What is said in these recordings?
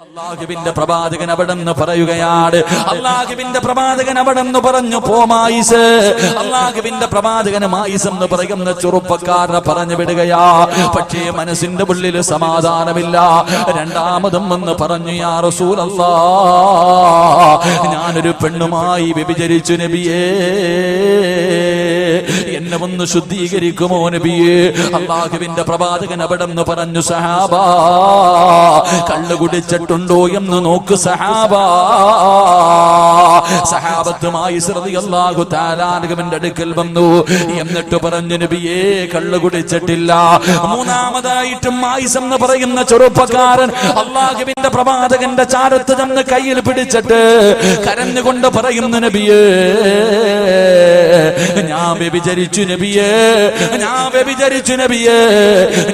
അല്ലാഹുവിന്റെ പ്രവാചകൻ അവിടെന്ന് പറയുകയാണ്. അല്ലാഹുവിന്റെ പ്രവാചകൻ അവിടെന്ന് പറഞ്ഞു, പോ മായിസ്. അല്ലാഹുവിന്റെ പ്രവാചകന് മായിസ് എന്ന് പറയുന്ന ചെറുപ്പക്കാരനെ പറഞ്ഞു വിടുകയാ. പക്ഷേ മനസ്സിന്റെ ഉള്ളിൽ സമാധാനമില്ല. രണ്ടാമതും എന്ന് പറഞ്ഞു, യാ റസൂലല്ലാഹ്, ഞാനൊരു പെണ്ണുമായി വ്യഭിചരിച്ചു നബിയേ, എന്നെ ഒന്ന് ശുദ്ധീകരിക്കുമോ നബിയേ? അല്ലാഹുവിന്റെ പ്രവാചകൻ അവിടെന്ന് പറഞ്ഞു, സഹാബാ, കള്ളു കുടിച്ചിട്ടുണ്ടോ എന്ന് നോക്ക് സഹാബാ. സഹാബത്തുമായി റളിയല്ലാഹു തആല അൻഹുവിന്റെ അടുക്കൽ വന്നു. എന്നിട്ട് പറഞ്ഞു, നബിയേ, കള്ളു കുടിച്ചിട്ടില്ല. മൂന്നാമതായിട്ടും മായിസ് എന്ന് പറയുന്ന ചെറുപ്പക്കാരൻ അല്ലാഹുവിന്റെ പ്രവാചകന്റെ ചാരത്ത് ചെന്ന് കയ്യിൽ പിടിച്ചിട്ട് കരഞ്ഞുകൊണ്ട് പറയുന്നു, നബിയേ, ഞാൻ വ്യഭിചരിച്ചു നബിയേ, ഞാൻ വ്യഭിചരിച്ചു നബിയേ,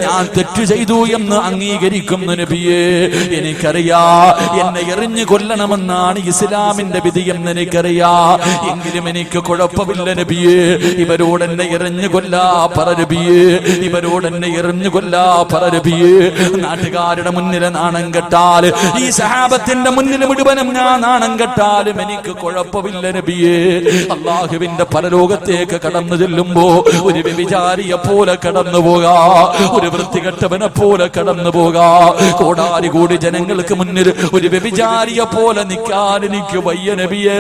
ഞാൻ തെറ്റ് ചെയ്തു എന്ന് അംഗീകരിക്കുന്നു നബിയേ. എനിക്കറിയാ എന്നെ എറിഞ്ഞു കൊല്ലണമെന്നാണ് ഇസ്ലാമിന്റെ വിധിയെന്ന് എനിക്കറിയാ. എങ്കിലും എനിക്ക് കുഴപ്പമില്ല നബിയേ, ഇവരോട് എന്നെ എറിഞ്ഞു കൊല്ലാ പറ നബിയേ, ഇവരോട് എന്നെ എറിഞ്ഞു കൊല്ലാ പറ നബിയേ. നാട്ടുകാരുടെ മുന്നിൽ നാണം കെട്ടാൽ, ഈ സഹാബത്തിന്റെ മുന്നിൽ മുഴുവനും ഞാൻ നാണം കെട്ടാലും എനിക്ക് കുഴപ്പമില്ല നബിയേ. അല്ലാഹുവിന്റെ പരലോകത്തേക്ക് കടന്നു ചെല്ലുമ്പോ ഒരു വ്യഭിചാരിയെ പോലെ കടന്നു പോകാ, ഒരു വൃത്തികെട്ടവനെ പോലെ കടന്നു പോകാ. കോടാലി കൂടി ജനങ്ങൾക്ക് മുന്നിൽ ഒരു വ്യഭിചാരിയെ പോലെ നിൽക്കാൻ എനിക്ക് വയ്യ നബിയേ.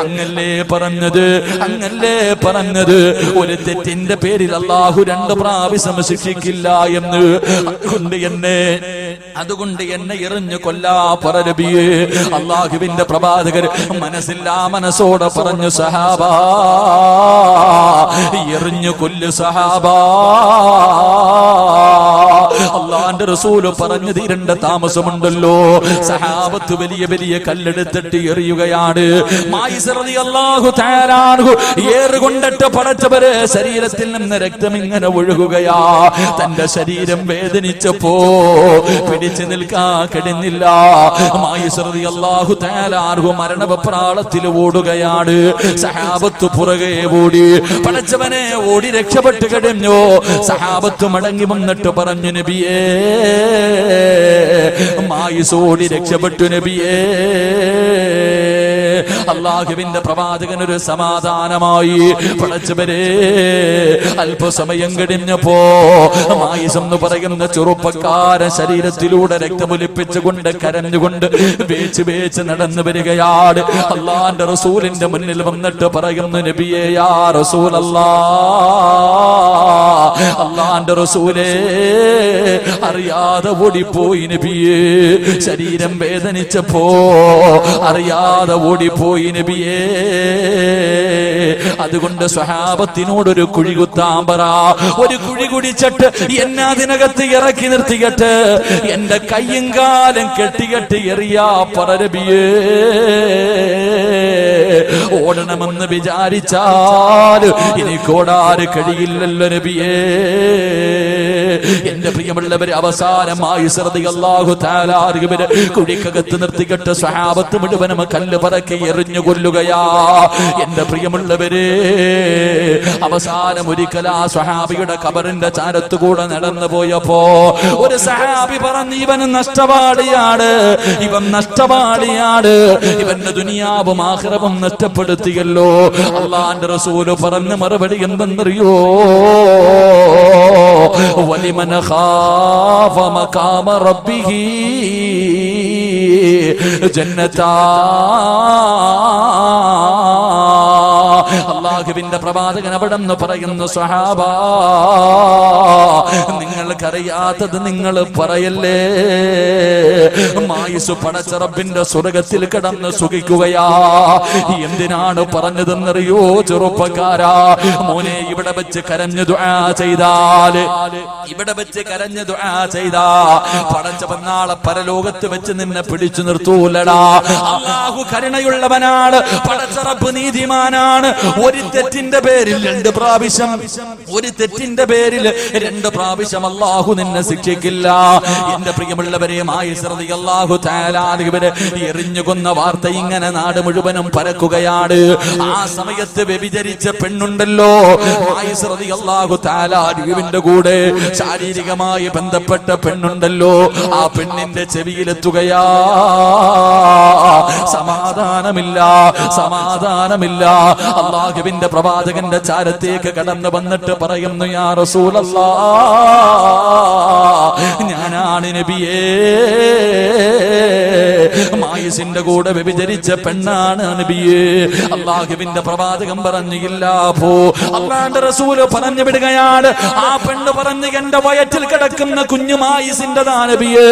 അങ്ങല്ലേ പറഞ്ഞത്, അങ്ങല്ലേ പറഞ്ഞത്, ഒരു തെറ്റിന്റെ പേരിൽ അല്ലാഹു 2 പ്രാവശ്യം ശിക്ഷിക്കില്ല എന്ന്. അതുകൊണ്ട് എന്നെ എറിഞ്ഞു കൊല്ലാ പറ നബിയേ. അല്ലാഹുവിന്റെ പ്രവാചകർ മനസ്സില്ലാ മനസ്സോടെ പറഞ്ഞു, സഹാബാ, എറിഞ്ഞു കൊല്ലു സഹാബാ. അല്ലാഹുവിന്റെ റസൂൽ പറഞ്ഞു തീരേണ്ട താമസമുണ്ടല്ലോ. സഹാബത്ത് വലിയ വലിയ കല്ലെടുത്തിട്ട് എറിയുകയാണ്. മായിസ് റളിയല്ലാഹു തആല അൻഹു ഏറുകൊണ്ടിട്ട് പടച്ചവരെ ശരീരത്തിൽ നിന്ന് രക്തം ഇങ്ങനെ ഒഴുകുകയാ. തന്റെ ശരീരം വേദനിച്ചപ്പോ പിടിച്ചു നിൽക്കാൻ കഴിഞ്ഞില്ല. മായിസ് റളിയല്ലാഹു തആല അൻഹു മരണവെപ്രാളത്തിൽ ഓടുകയാണ്. സഹാബത്ത് പുറകെ ഓടി, പടച്ചവനെ ഓടി രക്ഷപ്പെട്ട് കഴിഞ്ഞു. സഹാബത്ത് മടങ്ങി വന്നിട്ട് പറഞ്ഞു, നബിയേ, മായിസ് ഓടി രക്ഷപ്പെട്ടു നബിയേ. അല്ലാഹുവിന്റെ പ്രവാചകൻ ഒരു സമാധാനമായി. പടച്ചവരെ, അല്പസമയം കഴിഞ്ഞപ്പോ മായിസ് എന്ന് പറയുന്ന ചെറുപ്പക്കാരൻ ശരീരത്തിലൂടെ രക്തമൊലിപ്പിച്ചുകൊണ്ട് കരഞ്ഞുകൊണ്ട് വേച്ച് വേച്ച് നടന്നു വരികയാണ്. അല്ലാഹുവിന്റെ റസൂലിന്റെ മുന്നിൽ വന്നിട്ട് പറയുന്നു, നബിയേ, യാ റസൂലല്ലാഹ്, അല്ലാഹുവിന്റെ റസൂലേ, അറിയാതെ ഓടിപ്പോയി നബിയേ. ശരീരം വേദനിച്ചപ്പോ അറിയാതെ ഓടിപ്പോയി നബിയേ. അതുകൊണ്ട് സ്വഹാബത്തിനോടൊരു കുഴി കുത്താൻ പറ. ഒരു കുഴി കുടിച്ചിട്ട് എന്നെ അതിനകത്ത് ഇറക്കി നിർത്തിയിട്ട് എന്റെ കയ്യും കാലും കെട്ടികെട്ടി എറിയാ പറ നബിയേ. ഓടണമെന്ന് വിചാരിച്ചാൽ എനിക്കോടാറ് കഴിയില്ലല്ലോ നബിയേ. എന്റെ പ്രിയമുള്ളവരെ, അവസാനമായി റളിയല്ലാഹു തആല അൻഹുവിനെ കുഴിക്കകത്ത് നിർത്തിയിട്ട് സ്വഹാബത്ത് മുഴുവനും കല്ല് പറക്കി എറിഞ്ഞു കൊല്ലുകയാ. എന്റെ പ്രിയമുള്ളവരെ, അവസാനം ഒരിക്കൽ ആ സ്വഹാബിയുടെ ഖബറിന്റെ ചാരത്തുകൂടെ നടന്നു പോയപ്പോ ഒരു സഹാബി പറഞ്ഞു, ഇവൻ നഷ്ടപാളിയാണ്, ഇവൻ നഷ്ടപാളിയാണ്, ഇവന്റെ ദുനിയാവും ആഖിറവും നഷ്ടപ്പെടുത്തിയല്ലോ. അല്ലാഹുവിന്റെ റസൂല് പറഞ്ഞ മറുപടി എന്തെന്നറിയോ? വലിമൻ ഖാഫ മഖാമ റബ്ബിഹി ജന്നതാ. അല്ലാഹുവിന്റെ പ്രവാചകൻ അവിടെന്ന് പറയുന്നു, സ്വഹാബാ, നിങ്ങൾക്കറിയാത്തത് നിങ്ങൾ പറയല്ലേ. മായിസ് പടച്ച റബ്ബിന്റെ സ്വർഗത്തിൽ കിടന്ന് സുഖിക്കുകയാ. എന്തിനാണ് പറഞ്ഞതെന്നറിയോ ചെറുപ്പക്കാരാ? മോനെ, ഇവിടെ വെച്ച് കരഞ്ഞു ദുആ ചെയ്താല്, ഇവിടെ വെച്ച് കരഞ്ഞു ദുആ ചെയ്താ പടച്ചവൻ നാളെ പരലോകത്ത് വെച്ച് നിന്നെ പിടിച്ചു നിർത്തൂലടാ. അല്ലാഹു കരുണയുള്ളവനാണ്, പടച്ച റബ്ബ് നീതിമാനാണ്. ഒരു തെറ്റിന്റെ പേരിൽ 2 പ്രാവശ്യം, ഒരു തെറ്റിന്റെ പേരിൽ 2 പ്രാവശ്യം അല്ലാഹു നിന്നെ ശിക്ഷിക്കില്ല. എന്റെ പ്രിയമുള്ളവരെ, മായിസ് റളിയല്ലാഹു തആല അൻഹുവിനെ എറിഞ്ഞു കൊന്ന വാർത്ത ഇങ്ങനെ നാട് മുഴുവനും പരക്കുകയാണ്. ആ സമയത്ത് വ്യഭിചരിച്ച പെണ്ണുണ്ടല്ലോ, മായിസ് റളിയല്ലാഹു തആല അൻഹുവിന്റെ കൂടെ ശാരീരികമായി ബന്ധപ്പെട്ട പെണ്ണുണ്ടല്ലോ, ആ പെണ്ണിന്റെ ചെവിയിലെത്തുകയാ. സമാധാനമില്ല, സമാധാനമില്ല. അല്ലാഹുവിന്റെ പ്രവാചകന്റെ ചാരത്തേക്ക് കടന്നു വന്നിട്ട് പറയുന്നു, യാ റസൂലല്ലാഹ്, ഞാനാണ് നബിയേ, മായിസിന്റെ കൂടെ വ്യഭിചരിച്ച പെണ്ണാണ് നബിയേ. അല്ലാഹുവിന്റെ പ്രവാചകൻ പറഞ്ഞില്ല, പോ. അല്ലാഹുവിന്റെ റസൂല് പറഞ്ഞു വിടുകയാണ്. ആ പെണ്ണ് പറഞ്ഞു, എന്റെ വയറ്റിൽ കിടക്കുന്ന കുഞ്ഞു മായിസിന്റെതാ നബിയേ,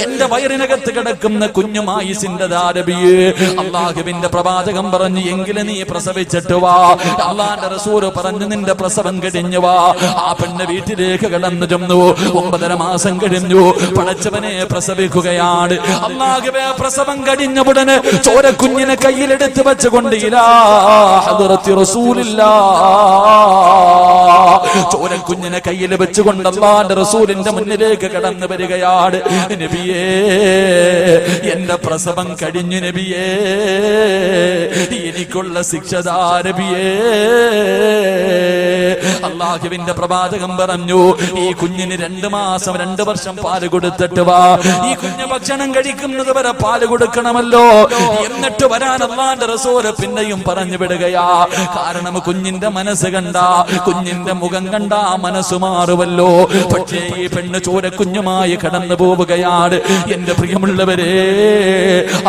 എന്റെ വയറിനകത്ത് കിടക്കുന്ന കുഞ്ഞു മായിസിന്റെതാ നബിയേ. അല്ലാഹുവിന്റെ പ്രവാചകൻ പറഞ്ഞു, എങ്കിലും നീ പ്രസവിച്ചിട്ട് വാ. അല്ലാഹുവിന്റെ റസൂല് പറഞ്ഞു, നിന്റെ പ്രസവം കഴിഞ്ഞു വാ. ആ പെണ്ണ് വീട്ടിലേക്ക് കടന്നു ചെന്നു. 9.5 മാസം കഴിഞ്ഞു. പടച്ചവനെ പ്രസവിക്കുകയാണ്. അല്ലാഹുവേ, പ്രസവം കഴിഞ്ഞ ഉടനെ ചോരക്കുഞ്ഞിനെ കയ്യിലെടുത്ത് വെച്ചുകൊണ്ട് ഇലാ ഹദ്റത്തി റസൂലില്ലാഹ്, ചോരക്കുഞ്ഞിനെ കയ്യിൽ വെച്ചുകൊണ്ട് അല്ലാഹുവിന്റെ റസൂലിന്റെ മുന്നിലേക്ക് കടന്നു വരികയാണ്. നബിയേ, എന്റെ പ്രസവം കഴിഞ്ഞു നബിയേ, എനിക്കുള്ള ശിക്ഷതാ നബിയേ. അല്ലാഹുവിന്റെ പ്രവാചകൻ പറഞ്ഞു, ഈ കുഞ്ഞിന് 2 മാസം 2 വർഷം പാല് കൊടുത്തിട്ട് വാ. ഈ കുഞ്ഞ് ഭക്ഷണം കഴിക്കുന്നത് വരെ പാല് കൊടുക്കണമല്ലോ. എന്നിട്ട് വരാൻ അല്ലാഹുവിന്റെ റസൂല് പിന്നെയും പറഞ്ഞു വിടുകയാ. കാരണം കുഞ്ഞിന്റെ മനസ്സ് കണ്ട, കുഞ്ഞിന്റെ മുഖം കണ്ട മനസ്സ് മാറുമല്ലോ. പക്ഷേ ഈ പെണ്ണ് ചോരക്കുഞ്ഞുമായി കടന്നു പോവുകയാണ്. എന്റെ പ്രിയമുള്ളവരെ,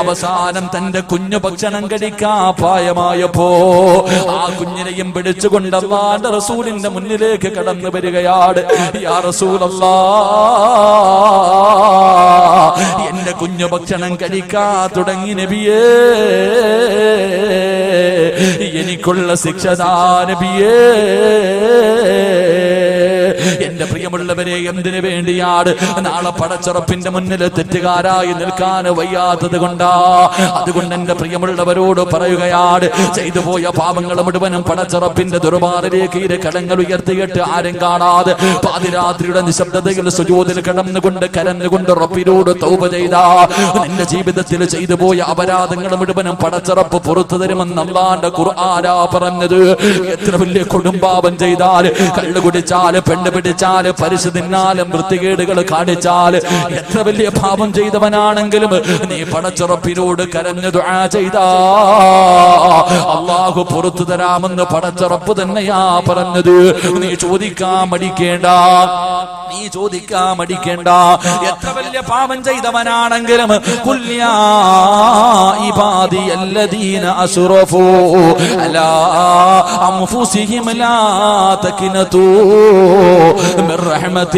അവസാനം തന്റെ കുഞ്ഞു ഭക്ഷണം കഴിക്കാൻ പ്രായമായപ്പോ ആ കുഞ്ഞിനെയും പിടിച്ചുകൊണ്ട് അല്ലാഹുവിന്റെ റസൂലിന്റെ മുന്നിലേക്ക് കടന്നു വരികയാണ്. യാ റസൂലല്ലാഹ്, എന്റെ കുഞ്ഞു ഭക്ഷണം കഴിക്കാൻ തുടങ്ങി നബിയേ, എനിക്കുള്ള ശിക്ഷതാ നബിയേ. എന്റെ പ്രിയമുള്ളവരെ, എന്തിനു വേണ്ടിയാണ്? നാളെ പടച്ചുറപ്പിന്റെ മുന്നിൽ തെറ്റുകാരായി നിൽക്കാൻ വയ്യാത്തത് കൊണ്ടാ. അതുകൊണ്ട് എന്റെ പ്രിയമുള്ളവരോട് പറയുകയാണ്, ചെയ്തു പോയ പാപങ്ങൾ മുഴുവനും പടച്ചുറപ്പിന്റെ ദുർബാറിലേക്ക് ഇരു കടങ്ങൾ ഉയർത്തിയിട്ട് ആരും കാണാതെ പാതിരാത്രിയുടെ നിശബ്ദതയിൽ സുജൂദിൽ കിടന്നുകൊണ്ട് കരഞ്ഞുകൊണ്ട് റബ്ബിനോട് തൗബ ചെയ്താ നിന്റെ ജീവിതത്തിൽ ചെയ്തു പോയ അപരാധങ്ങൾ മുഴുവനും പടച്ചുറപ്പ് പുറത്തു തരുമെന്ന് അല്ലാഹുവിന്റെ ഖുർആനാ പറഞ്ഞത്. എത്ര വലിയ കൊടുമ്പാപം ചെയ്താൽ, കള്ളു കുടിച്ചാല്, പെണ്ണ് പിടിച്ചാല്, പരിശു തിന്നാലും, വൃത്തികേടുകൾ കാണിച്ചാല്, എത്ര വലിയ പാപം ചെയ്തവനാണെങ്കിലും നീ പടച്ചുറപ്പിനോട് കരഞ്ഞു ദുആ ചെയ്താ അല്ലാഹു പുറത്തു തരാമെന്ന് പടച്ചുറപ്പ് തന്നെയാ പറഞ്ഞത്. നീ ചോദിക്കാൻ മടിക്കേണ്ട, നീ ചോദിക്കാൻ മടിക്കേണ്ട. എത്ര വലിയ പാപം ചെയ്തവനാണെങ്കിലും ഖുൽ യാ ഇബാദിയല്ലദീന അസ്റഫൂ അലാ അൻഫുസിഹിം ലാ തഖ്നതൂ മിർ റഹ്മത്തില്ലാഹ്.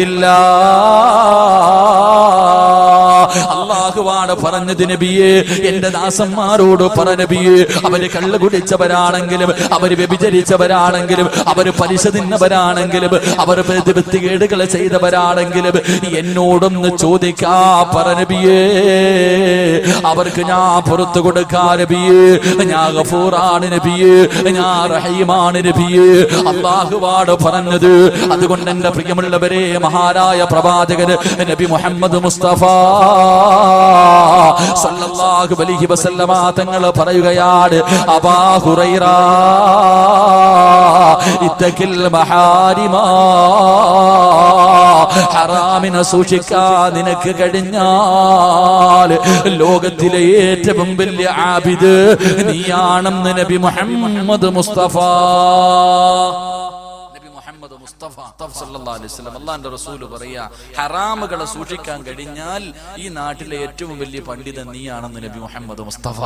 അല്ലാഹുവാണ് പറഞ്ഞത് നബിയേ, എന്റെ ദാസന്മാരോട് പറ നബിയേ, അവര് കള്ളു കുടിച്ചവരാണെങ്കിലും, അവര് വ്യഭിചരിച്ചവരാണെങ്കിലും, അവര് പലിശ തിന്നവരാണെങ്കിലും, അവർ വൃത്തികേടുകൾ ചെയ്തവരാണെങ്കിലും എന്നോടൊന്ന് ചോദിക്കാ പറ നബിയേ, അവർക്ക് ഞാൻ പുറത്തു കൊടുക്കാ നബിയേ. ഞാൻ ഗഫൂറാണ് നബിയേ, ഞാൻ റഹീമാണ് നബിയേ. അല്ലാഹുവാണ് പറഞ്ഞത്. അതുകൊണ്ട് എന്റെ പ്രിയമുള്ളവരെ, മഹാനായ പ്രവാചകൻ നബി മുഹമ്മദ് മുസ്തഫ സല്ലല്ലാഹു അലൈഹി വസല്ലമ തങ്ങൾ പറയുകയാണ്, അബാ ഹുറൈറ ഇത്തഖിൽ മഹാരിമ, ഹറാമിനെ സൂക്ഷിക്കാൻ നിനക്ക് കഴിഞ്ഞാൽ ലോകത്തിലെ ഏറ്റവും വലിയ ആബിദ് നീയാണെന്ന് നബി മുഹമ്മദ് മുസ്തഫ. അല്ലാഹുവിന്റെ റസൂല് പറയാ, ഹറാമുകളെ സൂക്ഷിക്കാൻ കഴിഞ്ഞാൽ ഈ നാട്ടിലെ ഏറ്റവും വലിയ പണ്ഡിതൻ നീയാണെന്ന് നബി മുഹമ്മദ് മുസ്തഫ.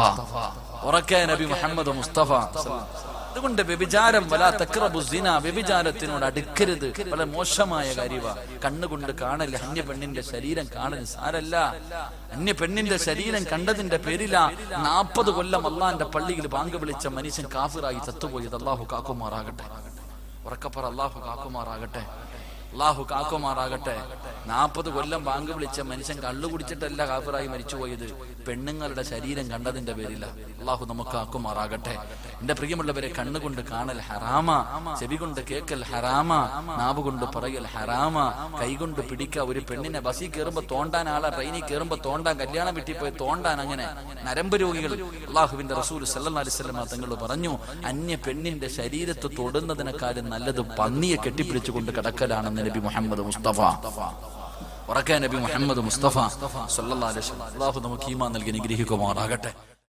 ഉറക്കെ നബി മുഹമ്മദ് മുസ്തഫ. അതുകൊണ്ട് വ്യഭിചാരം, വലാ തഖ്റബു സിന, വ്യഭിചാരത്തിനോട് അടുക്കരുത്. വളരെ മോശമായ കാര്യമാണ്. കണ്ണുകൊണ്ട് കാണൽ, അന്യ പെണ്ണിന്റെ ശരീരം കാണൽ സാരല്ല. അന്യ പെണ്ണിന്റെ ശരീരം കണ്ടതിന്റെ പേരിലാ 40 കൊല്ലം അള്ളാന്റെ പള്ളിയിൽ ബാങ്ക് വിളിച്ച മനുഷ്യൻ കാഫിറായി ചത്തുപോയത്. അല്ലാഹു കാക്കുമാറാകട്ടെ. ഉറക്കപ്പറ, അല്ലാഹു കാക്കുമാറാകട്ടെ, അല്ലാഹു കാക്കുമാറാകട്ടെ. 40 കൊല്ലം ബാങ്ക് വിളിച്ച മനുഷ്യൻ കള്ളു കുടിച്ചിട്ടല്ല കാഫിറായി മരിച്ചുപോയത്, പെണ്ണുങ്ങളുടെ ശരീരം കണ്ടതിന്റെ പേരില്ല. അള്ളാഹു നമുക്ക് ആക്കുമാറാകട്ടെ. എന്റെ പ്രിയമുള്ളവരെ, കണ്ണുകൊണ്ട് കാണൽ ഹറാമ, ചെവി കൊണ്ട് കേക്കൽ ഹറാമ, നാവ് കൊണ്ട് പറയൽ ഹറാമ, കൈകൊണ്ട് പിടിക്കുക. ഒരു പെണ്ണിനെ ബസ്സിൽ കയറുമ്പോ തോണ്ടാൻ, ആളെ ട്രെയിനിൽ കയറുമ്പോ തോണ്ടാൻ, കല്യാണം വീട്ടിൽ പോയി തോണ്ടാൻ, അങ്ങനെ നരമ്പ് രോഗികൾ. അള്ളാഹുവിന്റെ റസൂൽ സല്ലല്ലാഹു അലൈഹി വസല്ലം തങ്ങൾ പറഞ്ഞു, അന്യ പെണ്ണിന്റെ ശരീരത്ത് തൊടുന്നതിനെക്കാളും നല്ലത് പന്നിയെ കെട്ടിപ്പിടിച്ചുകൊണ്ട് കിടക്കലാണെന്ന് നബി മുഹമ്മദ് മുസ്തഫ. ഉറക്കെ നബി മുഹമ്മദ് മുസ്തഫ സല്ലല്ലാഹു അലൈഹി വസല്ലം. അള്ളാഹു നമുക്ക് ഈമാൻ നൽകി അനുഗ്രഹിക്കുമാറാകട്ടെ.